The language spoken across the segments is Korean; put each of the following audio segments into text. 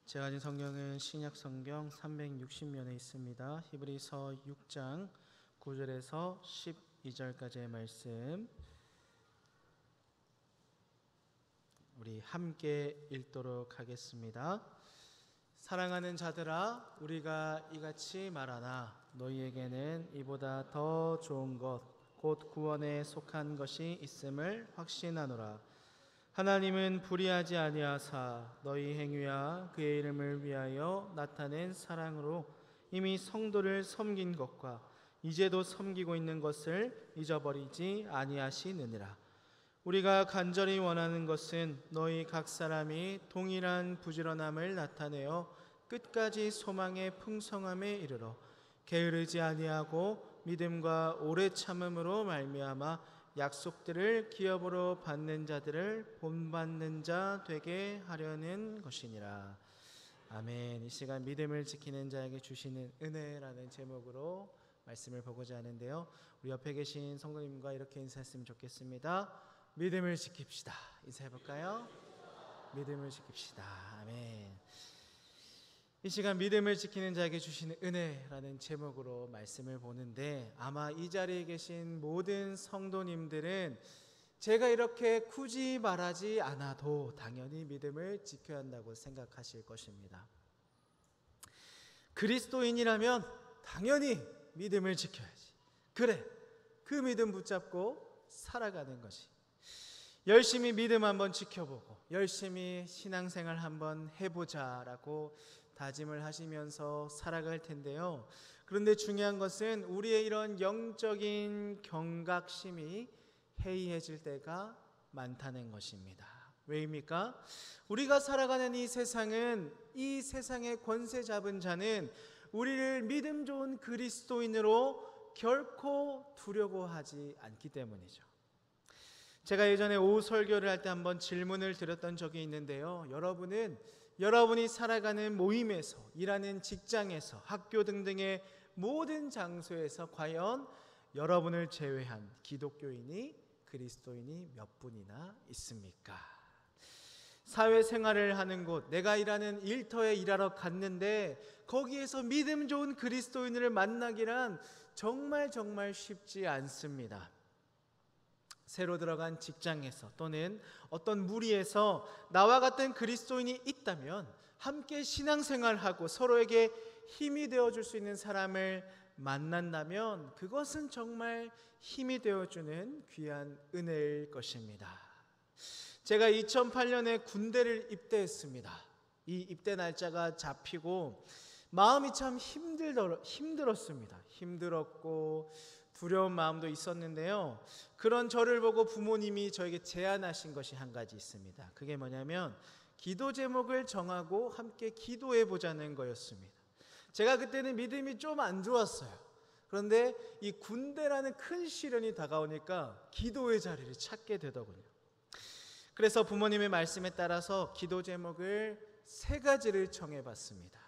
제가 가진 성경은 신약 성경 360면에 있습니다. 히브리서 6장 9절에서 12절까지의 말씀 우리 함께 읽도록 하겠습니다. 사랑하는 자들아, 우리가 이같이 말하나 너희에게는 이보다 더 좋은 것 곧 구원에 속한 것이 있음을 확신하노라. 하나님은 불의하지 아니하사 너희 행위와 그의 이름을 위하여 나타낸 사랑으로 이미 성도를 섬긴 것과 이제도 섬기고 있는 것을 잊어버리지 아니하시느니라. 우리가 간절히 원하는 것은 너희 각 사람이 동일한 부지런함을 나타내어 끝까지 소망의 풍성함에 이르러 게으르지 아니하고 믿음과 오래 참음으로 말미암아 약속들을 기업으로 받는 자들을 본받는 자 되게 하려는 것이니라. 아멘. 이 시간 믿음을 지키는 자에게 주시는 은혜라는 제목으로 말씀을 보고자 하는데요, 우리 옆에 계신 성도님과 이렇게 인사했으면 좋겠습니다. 믿음을 지킵시다. 인사해볼까요? 믿음을 지킵시다. 아멘. 이 시간 믿음을 지키는 자에게 주시는 은혜라는 제목으로 말씀을 보는데, 아마 이 자리에 계신 모든 성도님들은 제가 이렇게 굳이 말하지 않아도 당연히 믿음을 지켜야 한다고 생각하실 것입니다. 그리스도인이라면 당연히 믿음을 지켜야지. 그래, 그 믿음 붙잡고 살아가는 것이, 열심히 믿음 한번 지켜보고 열심히 신앙생활 한번 해보자라고 다짐을 하시면서 살아갈 텐데요, 그런데 중요한 것은 우리의 이런 영적인 경각심이 해이해질 때가 많다는 것입니다. 왜입니까? 우리가 살아가는 이 세상은, 이 세상의 권세 잡은 자는 우리를 믿음 좋은 그리스도인으로 결코 두려고 하지 않기 때문이죠. 제가 예전에 오후 설교를 할 때 한번 질문을 드렸던 적이 있는데요, 여러분이 살아가는 모임에서, 일하는 직장에서, 학교 등등의 모든 장소에서 과연 여러분을 제외한 기독교인이, 그리스도인이 몇 분이나 있습니까? 사회생활을 하는 곳, 내가 일하는 일터에 일하러 갔는데 거기에서 믿음 좋은 그리스도인을 만나기란 정말 쉽지 않습니다. 새로 들어간 직장에서 또는 어떤 무리에서 나와 같은 그리스도인이 있다면 함께 신앙생활하고 서로에게 힘이 되어줄 수 있는 사람을 만난다면 그것은 정말 힘이 되어주는 귀한 은혜일 것입니다. 제가 2008년에 군대를 입대했습니다. 이 입대 날짜가 잡히고 마음이 참 힘들었습니다. 힘들었고 두려운 마음도 있었는데요, 그런 저를 보고 부모님이 저에게 제안하신 것이 한 가지 있습니다. 그게 뭐냐면 기도 제목을 정하고 함께 기도해 보자는 거였습니다. 제가 그때는 믿음이 좀 안 좋았어요. 그런데 이 군대라는 큰 시련이 다가오니까 기도의 자리를 찾게 되더군요. 그래서 부모님의 말씀에 따라서 기도 제목을 3가지를 정해봤습니다.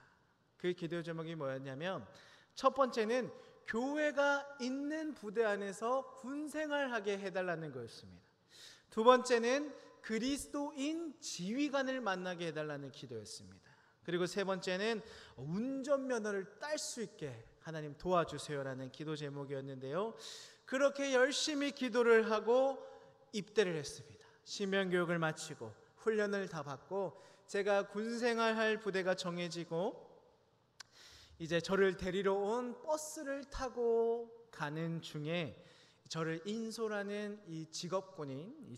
그 기도 제목이 뭐였냐면, 첫 번째는 교회가 있는 부대 안에서 군생활하게 해달라는 거였습니다. 두 번째는 그리스도인 지휘관을 만나게 해달라는 기도였습니다. 그리고 세 번째는 운전면허를 딸 수 있게 하나님 도와주세요라는 기도 제목이었는데요, 그렇게 열심히 기도를 하고 입대를 했습니다. 신명교육을 마치고 훈련을 다 받고 제가 군생활할 부대가 정해지고 이제 저를 데리러 온 버스를 타고 가는 중에 저를 인솔하는 이 직업군인, 이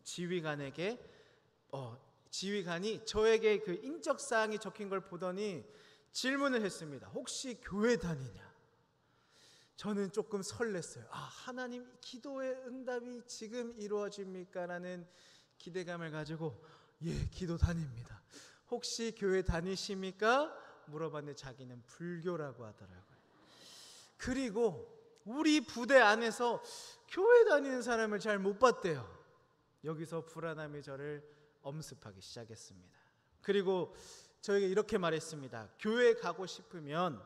지휘관이 저에게 그 인적사항이 적힌 걸 보더니 질문을 했습니다. 혹시 교회 다니냐? 저는 조금 설렜어요. 하나님 기도의 응답이 지금 이루어집니까? 라는 기대감을 가지고 예, 기도 다닙니다. 혹시 교회 다니십니까? 물어봤는데 자기는 불교라고 하더라고요. 그리고 우리 부대 안에서 교회 다니는 사람을 잘 못 봤대요. 여기서 불안함이 저를 엄습하기 시작했습니다. 그리고 저에게 이렇게 말했습니다. 교회 가고 싶으면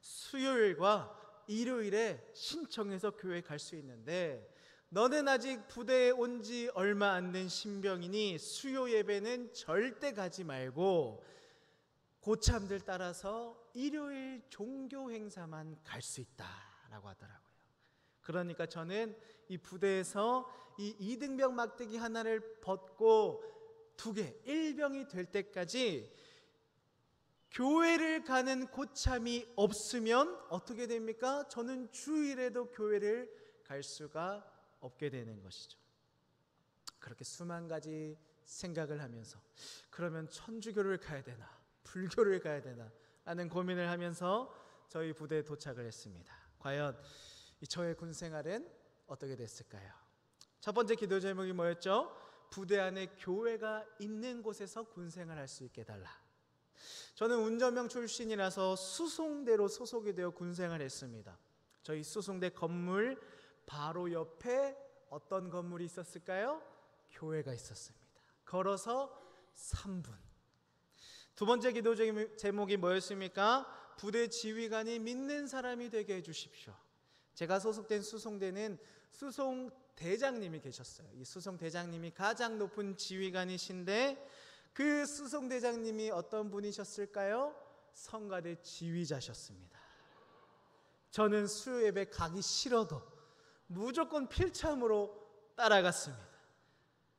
수요일과 일요일에 신청해서 교회 갈 수 있는데 너는 아직 부대에 온 지 얼마 안 된 신병이니 수요 예배는 절대 가지 말고 고참들 따라서 일요일 종교 행사만 갈 수 있다라고 하더라고요. 그러니까 저는 이 부대에서 이 이등병 막대기 하나를 벗고 2개, 1병이 될 때까지 교회를 가는 고참이 없으면 어떻게 됩니까? 저는 주일에도 교회를 갈 수가 없게 되는 것이죠. 그렇게 수만 가지 생각을 하면서 그러면 천주교를 가야 되나 불교를 가야 되나 하는 고민을 하면서 저희 부대에 도착을 했습니다. 과연 저의 군 생활은 어떻게 됐을까요? 첫 번째 기도 제목이 뭐였죠? 부대 안에 교회가 있는 곳에서 군 생활할 수 있게 해달라. 저는 운전병 출신이라서 수송대로 소속이 되어 군 생활했습니다. 저희 수송대 건물 바로 옆에 어떤 건물이 있었을까요? 교회가 있었습니다. 걸어서 3분. 두 번째 기도 제목이 뭐였습니까? 부대 지휘관이 믿는 사람이 되게 해주십시오. 제가 소속된 수송대는 수송대장님이 계셨어요. 이 수송대장님이 가장 높은 지휘관이신데 그 수송대장님이 어떤 분이셨을까요? 성가대 지휘자셨습니다. 저는 수요예배 가기 싫어도 무조건 필참으로 따라갔습니다.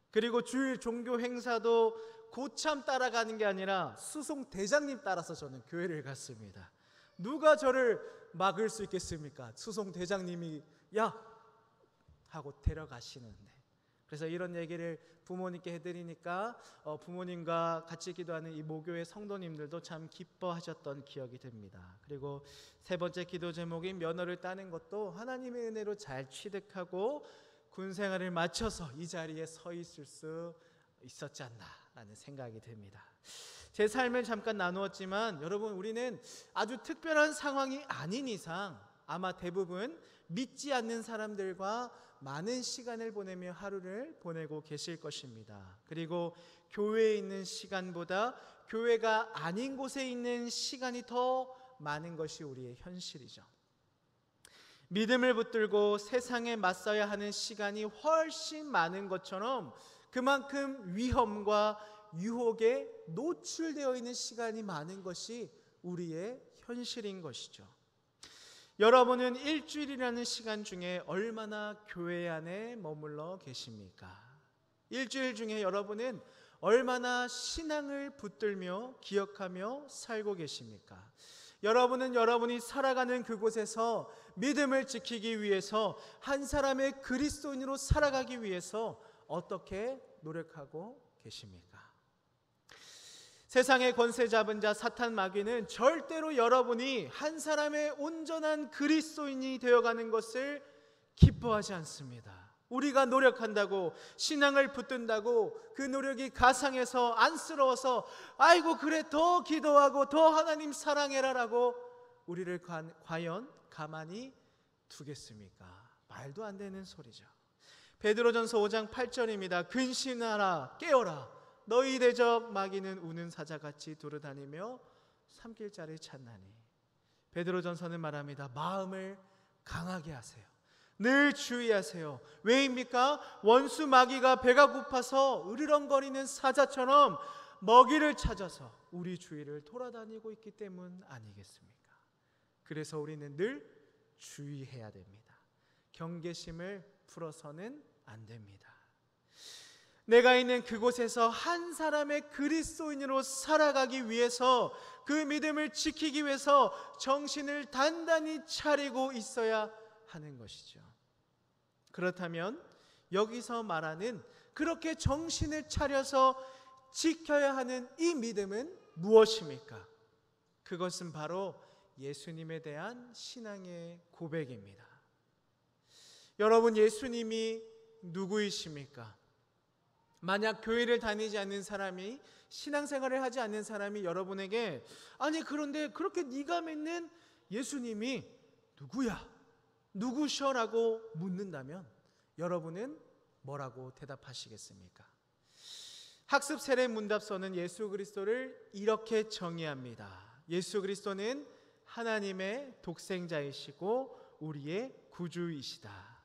그리고 주일 종교 행사도 고참 따라가는 게 아니라 수송대장님 따라서 저는 교회를 갔습니다. 누가 저를 막을 수 있겠습니까? 수송대장님이 야! 하고 데려가시는데. 그래서 이런 얘기를 부모님께 해드리니까 부모님과 같이 기도하는 이 모교의 성도님들도 참 기뻐하셨던 기억이 듭니다. 그리고 세 번째 기도 제목인 면허를 따는 것도 하나님의 은혜로 잘 취득하고 군 생활을 마쳐서 이 자리에 서 있을 수 있었지 않나라는 생각이 듭니다. 제 삶을 잠깐 나누었지만 여러분, 우리는 아주 특별한 상황이 아닌 이상 아마 대부분 믿지 않는 사람들과 많은 시간을 보내며 하루를 보내고 계실 것입니다. 그리고 교회에 있는 시간보다 교회가 아닌 곳에 있는 시간이 더 많은 것이 우리의 현실이죠. 믿음을 붙들고 세상에 맞서야 하는 시간이 훨씬 많은 것처럼 그만큼 위험과 유혹에 노출되어 있는 시간이 많은 것이 우리의 현실인 것이죠. 여러분은 일주일이라는 시간 중에 얼마나 교회 안에 머물러 계십니까? 일주일 중에 여러분은 얼마나 신앙을 붙들며 기억하며 살고 계십니까? 여러분은 여러분이 살아가는 그곳에서 믿음을 지키기 위해서 한 사람의 그리스도인으로 살아가기 위해서 어떻게 노력하고 계십니까? 세상의 권세 잡은 자 사탄 마귀는 절대로 여러분이 한 사람의 온전한 그리스도인이 되어가는 것을 기뻐하지 않습니다. 우리가 노력한다고, 신앙을 붙든다고 그 노력이 가상해서 안쓰러워서 아이고 그래 더 기도하고 더 하나님 사랑해라라고 우리를 과연 가만히 두겠습니까? 말도 안 되는 소리죠. 베드로전서 5장 8절입니다. 근신하라, 깨어라. 너희 대적 마귀는 우는 사자같이 두루다니며 삼킬 자를 찾나니. 베드로전서는 말합니다. 마음을 강하게 하세요. 늘 주의하세요. 왜입니까? 원수 마귀가 배가 고파서 으르렁거리는 사자처럼 먹이를 찾아서 우리 주위를 돌아다니고 있기 때문 아니겠습니까? 그래서 우리는 늘 주의해야 됩니다. 경계심을 풀어서는 안 됩니다. 내가 있는 그곳에서 한 사람의 그리스도인으로 살아가기 위해서, 그 믿음을 지키기 위해서 정신을 단단히 차리고 있어야 하는 것이죠. 그렇다면 여기서 말하는 그렇게 정신을 차려서 지켜야 하는 이 믿음은 무엇입니까? 그것은 바로 예수님에 대한 신앙의 고백입니다. 여러분, 예수님이 누구이십니까? 만약 교회를 다니지 않는 사람이, 신앙생활을 하지 않는 사람이 여러분에게 아니 그런데 그렇게 네가 믿는 예수님이 누구야? 누구셔라고 묻는다면 여러분은 뭐라고 대답하시겠습니까? 학습 세례 문답서는 예수 그리스도를 이렇게 정의합니다. 예수 그리스도는 하나님의 독생자이시고 우리의 구주이시다.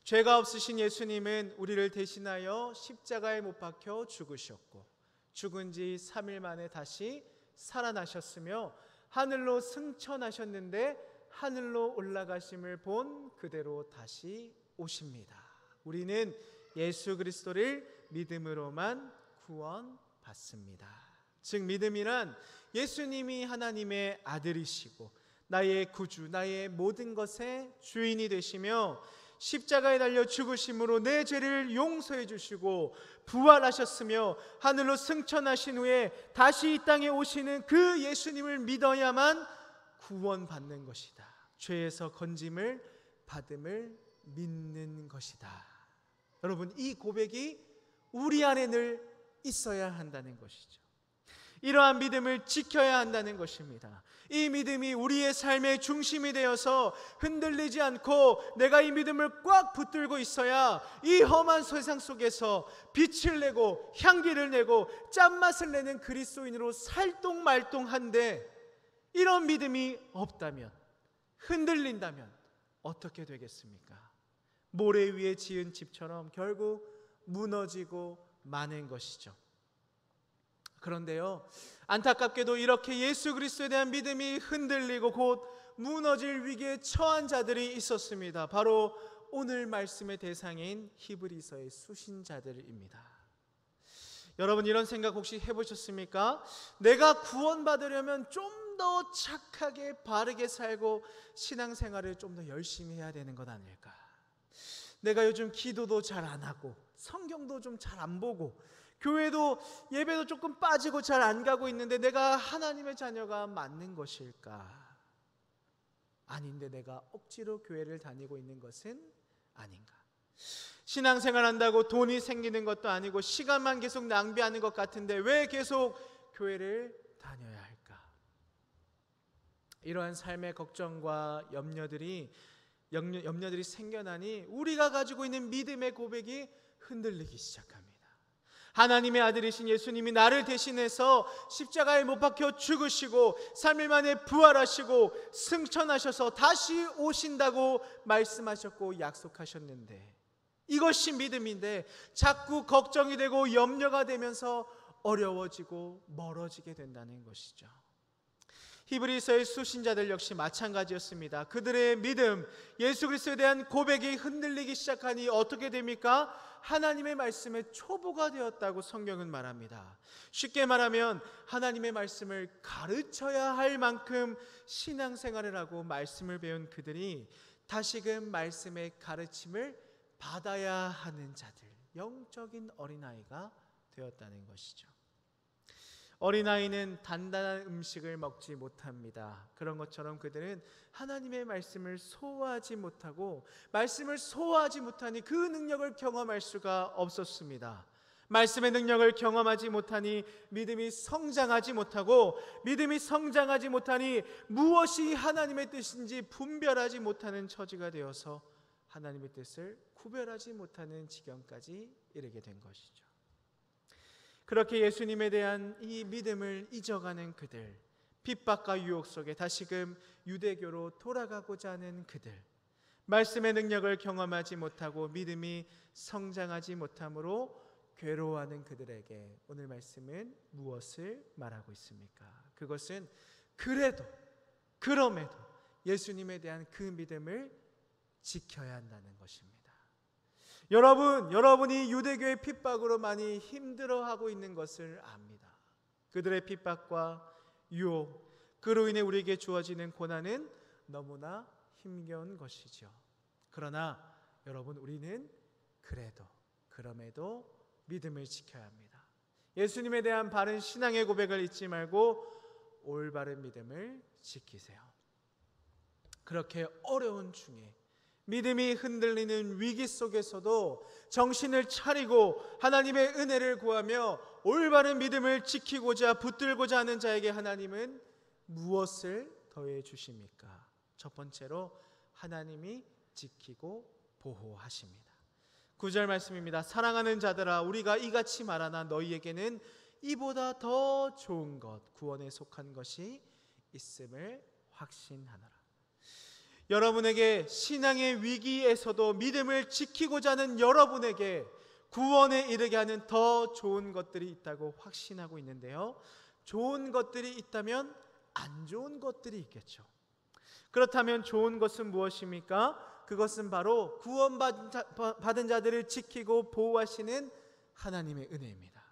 죄가 없으신 예수님은 우리를 대신하여 십자가에 못 박혀 죽으셨고 죽은 지 3일 만에 다시 살아나셨으며 하늘로 승천하셨는데 하늘로 올라가심을 본 그대로 다시 오십니다. 우리는 예수 그리스도를 믿음으로만 구원받습니다. 즉 믿음이란 예수님이 하나님의 아들이시고 나의 구주, 나의 모든 것의 주인이 되시며 십자가에 달려 죽으심으로 내 죄를 용서해 주시고 부활하셨으며 하늘로 승천하신 후에 다시 이 땅에 오시는 그 예수님을 믿어야만 구원받는 것이다. 죄에서 건짐을 받음을 믿는 것이다. 여러분, 이 고백이 우리 안에 늘 있어야 한다는 것이죠. 이러한 믿음을 지켜야 한다는 것입니다. 이 믿음이 우리의 삶의 중심이 되어서 흔들리지 않고 내가 이 믿음을 꽉 붙들고 있어야 이 험한 세상 속에서 빛을 내고 향기를 내고 짠맛을 내는 그리스도인으로 살똥말똥한데, 이런 믿음이 없다면, 흔들린다면 어떻게 되겠습니까? 모래 위에 지은 집처럼 결국 무너지고 마는 것이죠. 그런데요, 안타깝게도 이렇게 예수 그리스도에 대한 믿음이 흔들리고 곧 무너질 위기에 처한 자들이 있었습니다. 바로 오늘 말씀의 대상인 히브리서의 수신자들입니다. 여러분, 이런 생각 혹시 해보셨습니까? 내가 구원받으려면 좀 더 착하게 바르게 살고 신앙생활을 좀 더 열심히 해야 되는 것 아닐까? 내가 요즘 기도도 잘 안 하고 성경도 좀 잘 안 보고 교회도 예배도 조금 빠지고 잘 안 가고 있는데 내가 하나님의 자녀가 맞는 것일까? 아닌데 내가 억지로 교회를 다니고 있는 것은 아닌가? 신앙생활 한다고 돈이 생기는 것도 아니고 시간만 계속 낭비하는 것 같은데 왜 계속 교회를 다녀야 할까? 이러한 삶의 걱정과 염려들이 생겨나니 우리가 가지고 있는 믿음의 고백이 흔들리기 시작합니다. 하나님의 아들이신 예수님이 나를 대신해서 십자가에 못 박혀 죽으시고 3일 만에 부활하시고 승천하셔서 다시 오신다고 말씀하셨고 약속하셨는데, 이것이 믿음인데 자꾸 걱정이 되고 염려가 되면서 어려워지고 멀어지게 된다는 것이죠. 히브리서의 수신자들 역시 마찬가지였습니다. 그들의 믿음, 예수 그리스도에 대한 고백이 흔들리기 시작하니 어떻게 됩니까? 하나님의 말씀의 초보가 되었다고 성경은 말합니다. 쉽게 말하면 하나님의 말씀을 가르쳐야 할 만큼 신앙생활을 하고 말씀을 배운 그들이 다시금 말씀의 가르침을 받아야 하는 자들, 영적인 어린아이가 되었다는 것이죠. 어린아이는 단단한 음식을 먹지 못합니다. 그런 것처럼 그들은 하나님의 말씀을 소화하지 못하고 말씀을 소화하지 못하니 그 능력을 경험할 수가 없었습니다. 말씀의 능력을 경험하지 못하니 믿음이 성장하지 못하고 믿음이 성장하지 못하니 무엇이 하나님의 뜻인지 분별하지 못하는 처지가 되어서 하나님의 뜻을 구별하지 못하는 지경까지 이르게 된 것이죠. 그렇게 예수님에 대한 이 믿음을 잊어가는 그들, 핍박과 유혹 속에 다시금 유대교로 돌아가고자 하는 그들, 말씀의 능력을 경험하지 못하고 믿음이 성장하지 못함으로 괴로워하는 그들에게 오늘 말씀은 무엇을 말하고 있습니까? 그것은 그럼에도 예수님에 대한 그 믿음을 지켜야 한다는 것입니다. 여러분이 유대교의 핍박으로 많이 힘들어하고 있는 것을 압니다. 그들의 핍박과 유혹, 그로 인해 우리에게 주어지는 고난은 너무나 힘겨운 것이죠. 그러나 여러분, 우리는 그럼에도 믿음을 지켜야 합니다. 예수님에 대한 바른 신앙의 고백을 잊지 말고 올바른 믿음을 지키세요. 그렇게 어려운 중에 믿음이 흔들리는 위기 속에서도 정신을 차리고 하나님의 은혜를 구하며 올바른 믿음을 지키고자 붙들고자 하는 자에게 하나님은 무엇을 더해 주십니까? 첫 번째로 하나님이 지키고 보호하십니다. 9절 말씀입니다. 사랑하는 자들아, 우리가 이같이 말하나 너희에게는 이보다 더 좋은 것, 구원에 속한 것이 있음을 확신하노라. 여러분에게 신앙의 위기에서도 믿음을 지키고자 하는 여러분에게 구원에 이르게 하는 더 좋은 것들이 있다고 확신하고 있는데요, 좋은 것들이 있다면 안 좋은 것들이 있겠죠. 그렇다면 좋은 것은 무엇입니까? 그것은 바로 구원받은 자들을 지키고 보호하시는 하나님의 은혜입니다.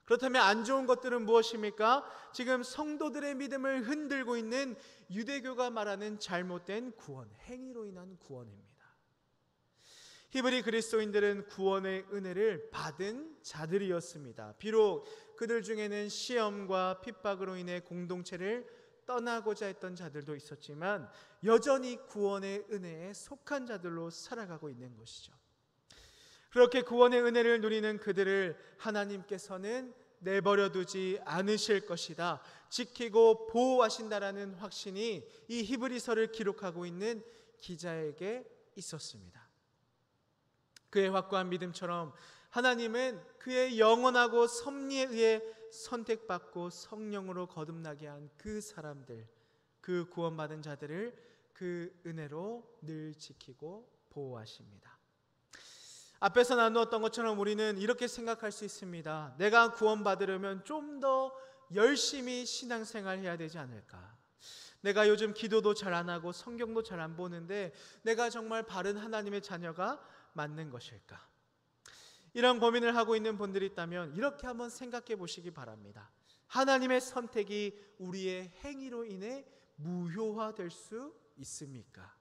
그렇다면 안 좋은 것들은 무엇입니까? 지금 성도들의 믿음을 흔들고 있는 유대교가 말하는 잘못된 구원, 행위로 인한 구원입니다. 히브리 그리스도인들은 구원의 은혜를 받은 자들이었습니다. 비록 그들 중에는 시험과 핍박으로 인해 공동체를 떠나고자 했던 자들도 있었지만 여전히 구원의 은혜에 속한 자들로 살아가고 있는 것이죠. 그렇게 구원의 은혜를 누리는 그들을 하나님께서는 내버려 두지 않으실 것이다, 지키고 보호하신다라는 확신이 이 히브리서를 기록하고 있는 기자에게 있었습니다. 그의 확고한 믿음처럼 하나님은 그의 영원하고 섭리에 의해 선택받고 성령으로 거듭나게 한 그 사람들, 그 구원받은 자들을 그 은혜로 늘 지키고 보호하십니다. 앞에서 나누었던 것처럼 우리는 이렇게 생각할 수 있습니다. 내가 구원받으려면 좀 더 열심히 신앙생활 해야 되지 않을까? 내가 요즘 기도도 잘 안 하고 성경도 잘 안 보는데 내가 정말 바른 하나님의 자녀가 맞는 것일까? 이런 고민을 하고 있는 분들이 있다면 이렇게 한번 생각해 보시기 바랍니다. 하나님의 선택이 우리의 행위로 인해 무효화될 수 있습니까?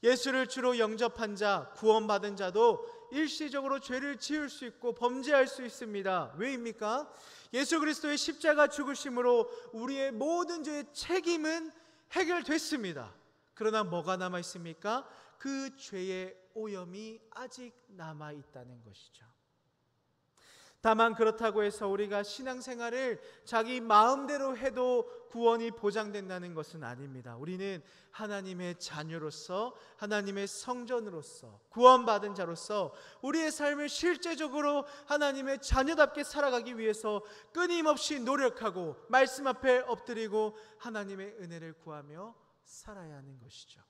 예수를 주로 영접한 자, 구원받은 자도 일시적으로 죄를 지을 수 있고 범죄할 수 있습니다. 왜입니까? 예수 그리스도의 십자가 죽으심으로 우리의 모든 죄의 책임은 해결됐습니다. 그러나 뭐가 남아 있습니까? 그 죄의 오염이 아직 남아 있다는 것이죠. 다만 그렇다고 해서 우리가 신앙생활을 자기 마음대로 해도 구원이 보장된다는 것은 아닙니다. 우리는 하나님의 자녀로서, 하나님의 성전으로서, 구원받은 자로서 우리의 삶을 실제적으로 하나님의 자녀답게 살아가기 위해서 끊임없이 노력하고 말씀 앞에 엎드리고 하나님의 은혜를 구하며 살아야 하는 것이죠.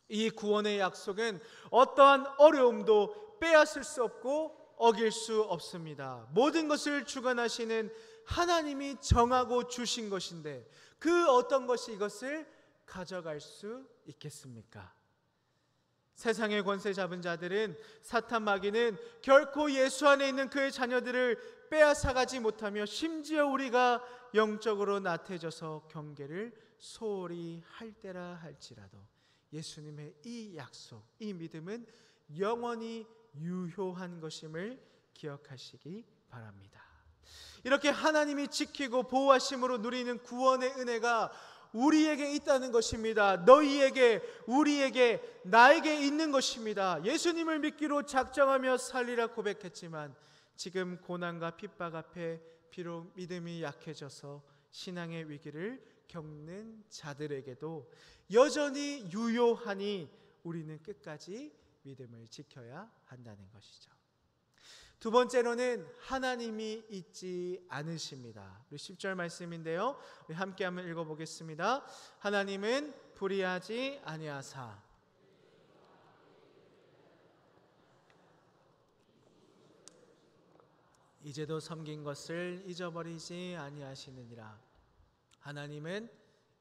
이 구원의 약속은 어떠한 어려움도 빼앗을 수 없고 어길 수 없습니다. 모든 것을 주관하시는 하나님이 정하고 주신 것인데 그 어떤 것이 이것을 가져갈 수 있겠습니까? 세상의 권세 잡은 자들은, 사탄 마귀는 결코 예수 안에 있는 그의 자녀들을 빼앗아가지 못하며 심지어 우리가 영적으로 나태해져서 경계를 소홀히 할 때라 할지라도 예수님의 이 약속, 이 믿음은 영원히 유효한 것임을 기억하시기 바랍니다. 이렇게 하나님이 지키고 보호하심으로 누리는 구원의 은혜가 우리에게 있다는 것입니다. 너희에게, 우리에게, 나에게 있는 것입니다. 예수님을 믿기로 작정하며 살리라 고백했지만 지금 고난과 핍박 앞에 비록 믿음이 약해져서 신앙의 위기를 겪는 자들에게도 여전히 유효하니 우리는 끝까지 믿음을 지켜야 한다는 것이죠. 두 번째로는 하나님이 잊지 않으십니다. 우리 10절 말씀인데요, 우리 함께 한번 읽어보겠습니다. 하나님은 불의하지 아니하사 이제도 섬긴 것을 잊어버리지 아니하시느니라. 하나님은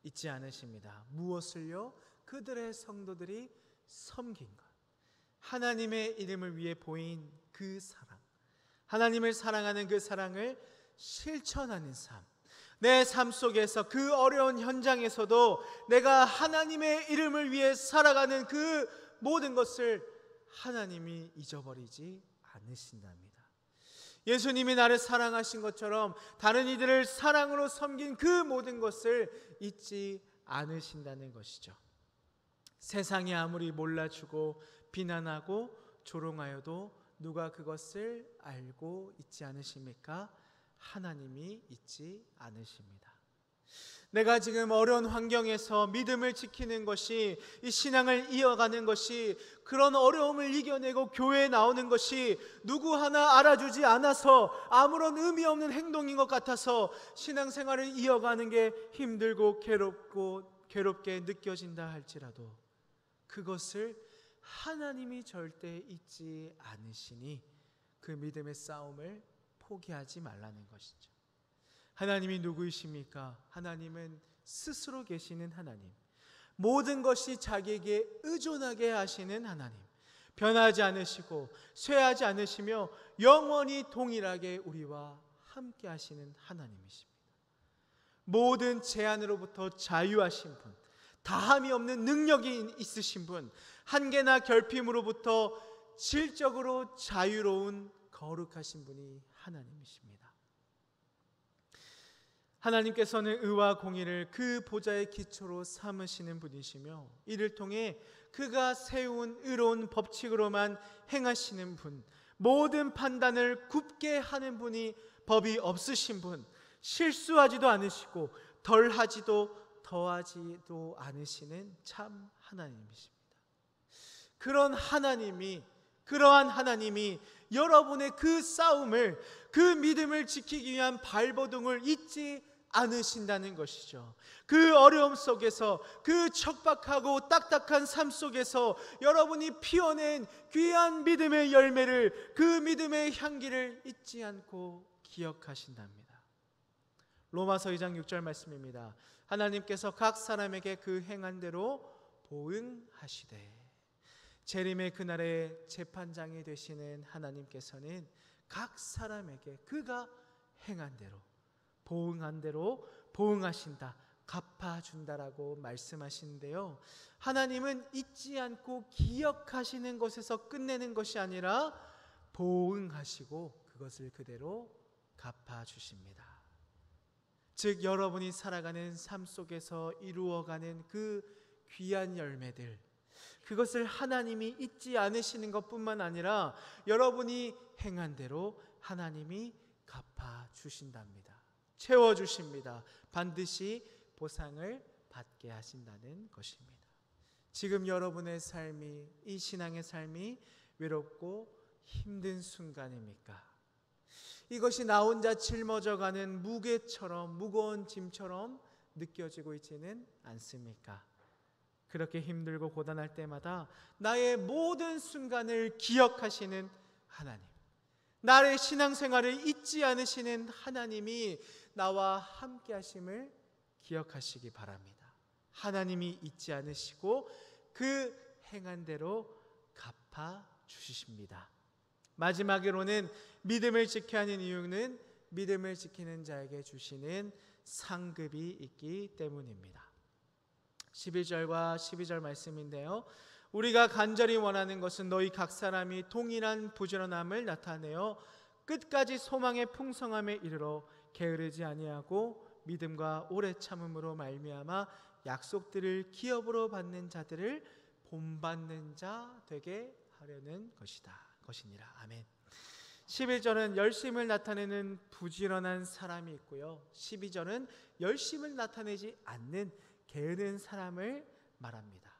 잊지 않으십니다. 무엇을요? 그들의 성도들이 섬긴 것, 하나님의 이름을 위해 보인 그 사랑, 하나님을 사랑하는 그 사랑을 실천하는 삶, 내 삶 속에서 그 어려운 현장에서도 내가 하나님의 이름을 위해 살아가는 그 모든 것을 하나님이 잊어버리지 않으신답니다. 예수님이 나를 사랑하신 것처럼 다른 이들을 사랑으로 섬긴 그 모든 것을 잊지 않으신다는 것이죠. 세상이 아무리 몰라주고 비난하고 조롱하여도 누가 그것을 알고 있지 않으십니까? 하나님이 잊지 않으십니다. 내가 지금 어려운 환경에서 믿음을 지키는 것이, 이 신앙을 이어가는 것이, 그런 어려움을 이겨내고 교회에 나오는 것이 누구 하나 알아주지 않아서 아무런 의미 없는 행동인 것 같아서 신앙생활을 이어가는 게 힘들고 괴롭게 느껴진다 할지라도 그것을 하나님이 절대 잊지 않으시니 그 믿음의 싸움을 포기하지 말라는 것이죠. 하나님이 누구이십니까? 하나님은 스스로 계시는 하나님, 모든 것이 자기에게 의존하게 하시는 하나님, 변하지 않으시고 쇠하지 않으시며 영원히 동일하게 우리와 함께 하시는 하나님이십니다. 모든 제한으로부터 자유하신 분, 다함이 없는 능력이 있으신 분, 한계나 결핍으로부터 질적으로 자유로운 거룩하신 분이 하나님이십니다. 하나님께서는 의와 공의를 그 보좌의 기초로 삼으시는 분이시며 이를 통해 그가 세운 의로운 법칙으로만 행하시는 분, 모든 판단을 굽게 하는 분이 법이 없으신 분, 실수하지도 않으시고 덜하지도 더하지도 않으시는 참 하나님이십니다. 그러한 하나님이 여러분의 그 싸움을, 그 믿음을 지키기 위한 발버둥을 잊지 않으신다는 것이죠. 그 어려움 속에서, 그 척박하고 딱딱한 삶 속에서 여러분이 피워낸 귀한 믿음의 열매를, 그 믿음의 향기를 잊지 않고 기억하신답니다. 로마서 2장 6절 말씀입니다. 하나님께서 각 사람에게 그 행한 대로 보응하시되. 재림의 그날에 재판장이 되시는 하나님께서는 각 사람에게 그가 행한 대로, 보응한 대로 보응하신다, 갚아준다라고 말씀하시는데요, 하나님은 잊지 않고 기억하시는 것에서 끝내는 것이 아니라 보응하시고 그것을 그대로 갚아주십니다. 즉 여러분이 살아가는 삶 속에서 이루어가는 그 귀한 열매들, 그것을 하나님이 잊지 않으시는 것뿐만 아니라 여러분이 행한 대로 하나님이 갚아주신답니다. 채워주십니다. 반드시 보상을 받게 하신다는 것입니다. 지금 여러분의 삶이, 이 신앙의 삶이 외롭고 힘든 순간입니까? 이것이 나 혼자 짊어져가는 무게처럼, 무거운 짐처럼 느껴지고 있지는 않습니까? 그렇게 힘들고 고단할 때마다 나의 모든 순간을 기억하시는 하나님, 나의 신앙생활을 잊지 않으시는 하나님이 나와 함께 하심을 기억하시기 바랍니다. 하나님이 잊지 않으시고 그 행한 대로 갚아주십니다. 마지막으로는 믿음을 지켜야 하는 이유는 믿음을 지키는 자에게 주시는 상급이 있기 때문입니다. 11절과 12절 말씀인데요, 우리가 간절히 원하는 것은 너희 각 사람이 동일한 부지런함을 나타내어 끝까지 소망의 풍성함에 이르러 게으르지 아니하고 믿음과 오래 참음으로 말미암아 약속들을 기업으로 받는 자들을 본받는 자 되게 하려는 것이니라. 아멘. 11절은 열심을 나타내는 부지런한 사람이 있고요, 12절은 열심을 나타내지 않는 게으른 사람을 말합니다.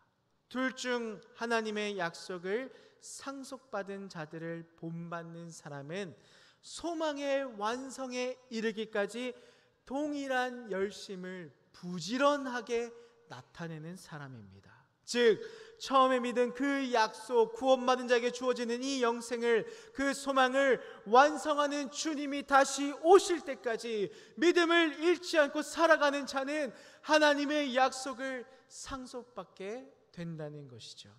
둘 중 하나님의 약속을 상속받은 자들을 본받는 사람은 소망의 완성에 이르기까지 동일한 열심을 부지런하게 나타내는 사람입니다. 즉 처음에 믿은 그 약속, 구원받은 자에게 주어지는 이 영생을, 그 소망을 완성하는 주님이 다시 오실 때까지 믿음을 잃지 않고 살아가는 자는 하나님의 약속을 상속받게 된다는 것이죠.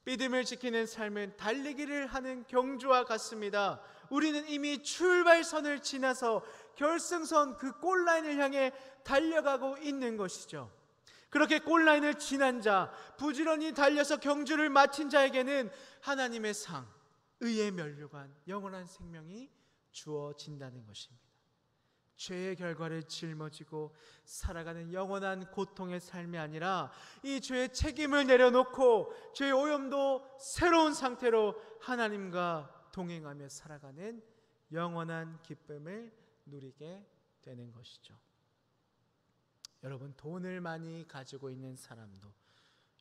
믿음을 지키는 삶은 달리기를 하는 경주와 같습니다. 우리는 이미 출발선을 지나서 결승선, 그 골라인을 향해 달려가고 있는 것이죠. 그렇게 골라인을 지난 자, 부지런히 달려서 경주를 마친 자에게는 하나님의 상, 의의 면류관, 영원한 생명이 주어진다는 것입니다. 죄의 결과를 짊어지고 살아가는 영원한 고통의 삶이 아니라 이 죄의 책임을 내려놓고 죄의 오염도 새로운 상태로 하나님과 동행하며 살아가는 영원한 기쁨을 누리게 되는 것이죠. 여러분, 돈을 많이 가지고 있는 사람도,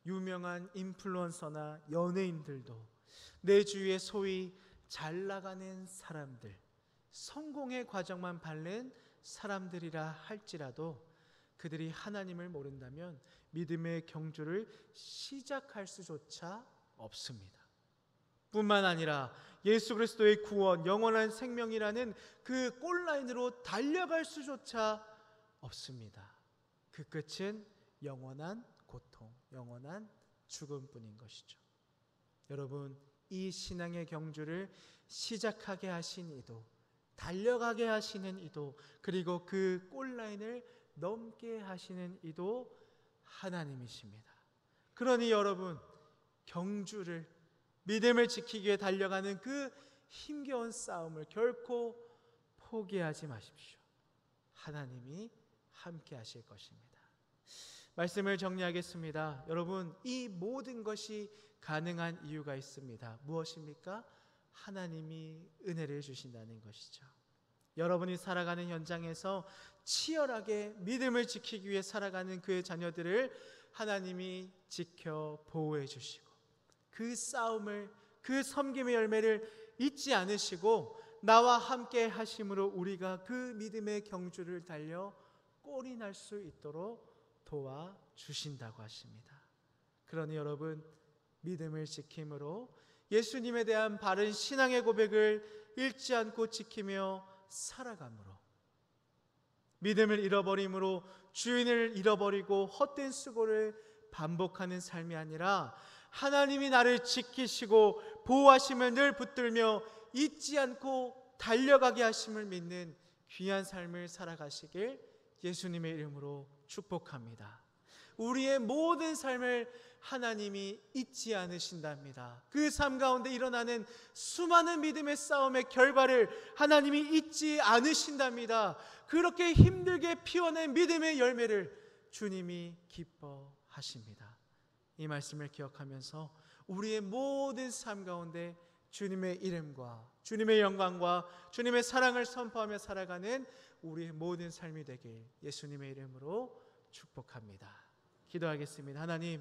유명한 인플루언서나 연예인들도, 내 주위에 소위 잘 나가는 사람들, 성공의 과정만 밟는 사람들이라 할지라도 그들이 하나님을 모른다면 믿음의 경주를 시작할 수조차 없습니다. 뿐만 아니라 예수 그리스도의 구원, 영원한 생명이라는 그 골라인으로 달려갈 수조차 없습니다. 그 끝은 영원한 고통, 영원한 죽음뿐인 것이죠. 여러분, 이 신앙의 경주를 시작하게 하신 이도, 달려가게 하시는 이도, 그리고 그 골라인을 넘게 하시는 이도 하나님이십니다. 그러니 여러분, 경주를, 믿음을 지키기 위해 달려가는 그 힘겨운 싸움을 결코 포기하지 마십시오. 하나님이 함께 하실 것입니다. 말씀을 정리하겠습니다. 여러분, 이 모든 것이 가능한 이유가 있습니다. 무엇입니까? 하나님이 은혜를 주신다는 것이죠. 여러분이 살아가는 현장에서 치열하게 믿음을 지키기 위해 살아가는 그의 자녀들을 하나님이 지켜 보호해 주시고, 그 싸움을, 그 섬김의 열매를 잊지 않으시고 나와 함께 하심으로 우리가 그 믿음의 경주를 달려 꼴이 날 수 있도록 도와주신다고 하십니다. 그러니 여러분, 믿음을 지킴으로 예수님에 대한 바른 신앙의 고백을 잃지 않고 지키며 살아감으로, 믿음을 잃어버림으로 주인을 잃어버리고 헛된 수고를 반복하는 삶이 아니라 하나님이 나를 지키시고 보호하심을 늘 붙들며 잊지 않고 달려가게 하심을 믿는 귀한 삶을 살아가시길 예수님의 이름으로 축복합니다. 우리의 모든 삶을 하나님이 잊지 않으신답니다. 그 삶 가운데 일어나는 수많은 믿음의 싸움의 결과를 하나님이 잊지 않으신답니다. 그렇게 힘들게 피워낸 믿음의 열매를 주님이 기뻐하십니다. 이 말씀을 기억하면서 우리의 모든 삶 가운데 주님의 이름과 주님의 영광과 주님의 사랑을 선포하며 살아가는 우리의 모든 삶이 되길 예수님의 이름으로 축복합니다. 기도하겠습니다. 하나님,